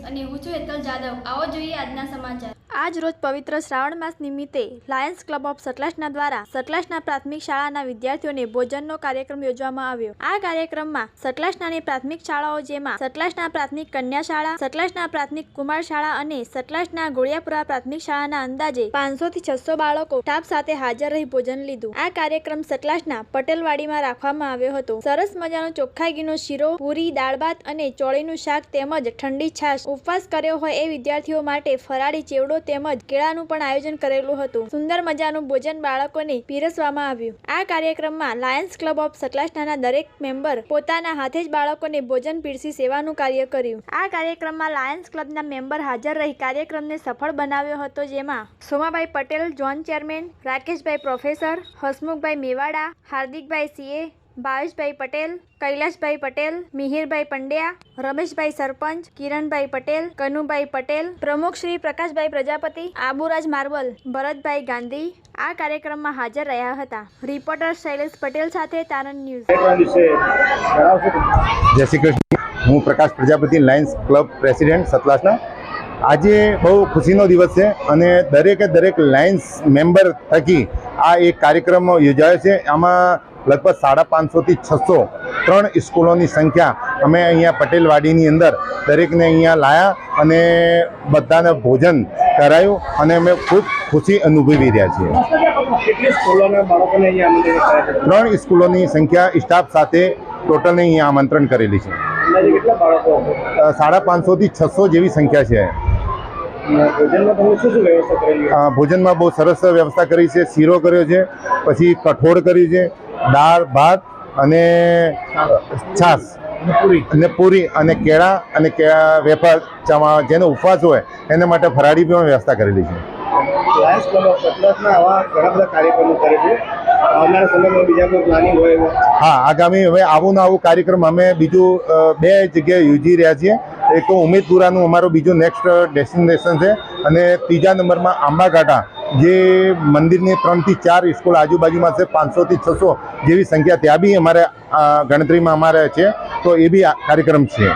News અને હું છું હેતલ જાદવ। આવો જોઈએ આજના સમાચાર। આજ રોજ પવિત્ર શ્રાવણ માસ નિમિત્તે લાયન્સ ક્લબ ઓફ સતલાસના દ્વારા સતલાસના પ્રાથમિક શાળાના વિદ્યાર્થીઓને ભોજનનો કાર્યક્રમ યોજવામાં આવ્યો। આ કાર્યક્રમમાં સતલાસનાની પ્રાથમિક શાળાઓ જેમાં સતલાસના પ્રાથમિક કન્યા શાળા, સતલાસના પ્રાથમિક કુમાર શાળા અને સતલાસના ગોળિયાપુરા પ્રાથમિક શાળાના અંદાજે 500 થી 600 બાળકો સ્ટાફ સાથે હાજર રહી ભોજન લીધું। આ કાર્યક્રમ સતલાસના પટેલવાડીમાં રાખવામાં આવ્યો હતો। સરસ મજાનો ચોખ્ખા ઘીનો શીરો, પૂરી, દાળ ભાત અને ચોળીનું શાક તેમજ ઠંડી છાશ, ઉપવાસ કર્યો હોય એ વિદ્યાર્થીઓ માટે ફરાળી ચેવડો તેમજ કેળાનું પણ આયોજન કરેલું હતું। સુંદર મજાનું ભોજન બાળકોને પીરસવામાં આવ્યું। આ કાર્યક્રમમાં લાયન્સ ક્લબ ઓફ સતલાસના દરેક મેમ્બર પોતાના હાથે જ બાળકોને ભોજન પીરસી સેવાનું કાર્ય કર્યું। આ કાર્યક્રમમાં લાયન્સ ક્લબના મેમ્બર હાજર રહી કાર્યક્રમને સફળ બનાવ્યો હતો, જેમાં સોમાભાઈ પટેલ ઝોન ચેરમેન, રાકેશભાઈ પ્રોફેસર, હસમુખભાઈ મેવાડા, હાર્દિકભાઈ સીએ, ભાવેશભાઈ પટેલ, કૈલાશભાઈ પટેલ, મિહિરભાઈ પંડ્યા, રમેશભાઈ સરપંચ, કિરણભાઈ પટેલ, કનુભાઈ પટેલ, પ્રમુખ શ્રી પ્રકાશભાઈ પ્રજાપતિ, આબુરાજ માર્બલ, ભરતભાઈ ગાંધી આ કાર્યક્રમમાં હાજર રહ્યા હતા। રિપોર્ટર શૈલેષ પટેલ સાથે તારણ ન્યૂઝ। જય શ્રી કૃષ્ણ। હું પ્રકાશ પ્રજાપતિ, લાયન્સ ક્લબ પ્રેસિડેન્ટ સતલાસના। આજે બહુ ખુશીનો દિવસ છે અને દરેક લાયન્સ મેમ્બર થકી આ એક કાર્યક્રમ યોજાયો છે। આમાં લગભગ 550 થી 600 3 સ્કૂલોની સંખ્યા અમે અહીંયા પટેલવાડીની અંદર દરેકને અહીંયા લાયા અને બધાને ભોજન કરાયું અને અમે ખૂબ ખુશી અનુભવી રહ્યા છીએ। કેટલી સ્કૂલોના બાળકોને અહીંયા આમંત્રિત કર્યા છે? 3 સ્કૂલોની સંખ્યા સ્ટાફ સાથે ટોટલને અહીંયા આમંત્રણ કરેલી છે। અંદાજે કેટલા બાળકો હશે? 550 થી 600 જેવી સંખ્યા છે। ભોજનમાં તમે શું વ્યવસ્થા કરેલી? ભોજનમાં બહુ સરસ વ્યવસ્થા કરી છે। શીરો કર્યો છે, પછી કઠોળ કર્યું છે, દાળ ભાત અને છાશ અને પૂરી અને કેળા અને વેફર, જેનો ઉપવાસ હોય એના માટે ફરાળી પણ વ્યવસ્થા કરેલી છે। લાયન્સ ક્લબ ઓફ સતલાસના આવા ઘણા બધા કાર્યક્રમો કરે છે। આવનારા સમયમાં બીજા કોઈ પ્લાનિંગ હોય? હા, આગામી હવે આવું કાર્યક્રમ અમે બીજું 2 જગ્યાએ યોજી રહ્યા છીએ। એક તો ઉમેદપુરાનું અમારું બીજું નેક્સ્ટ ડેસ્ટિનેશન છે અને 3જા નંબરમાં આંબાઘાટા, જે મંદિરની 3 થી 4 સ્કૂલ આજુબાજુમાં છે, 500 થી 600 જેવી સંખ્યા ત્યાં બી અમારે ગણતરીમાં અમારે છે, તો એ બી કાર્યક્રમ છે।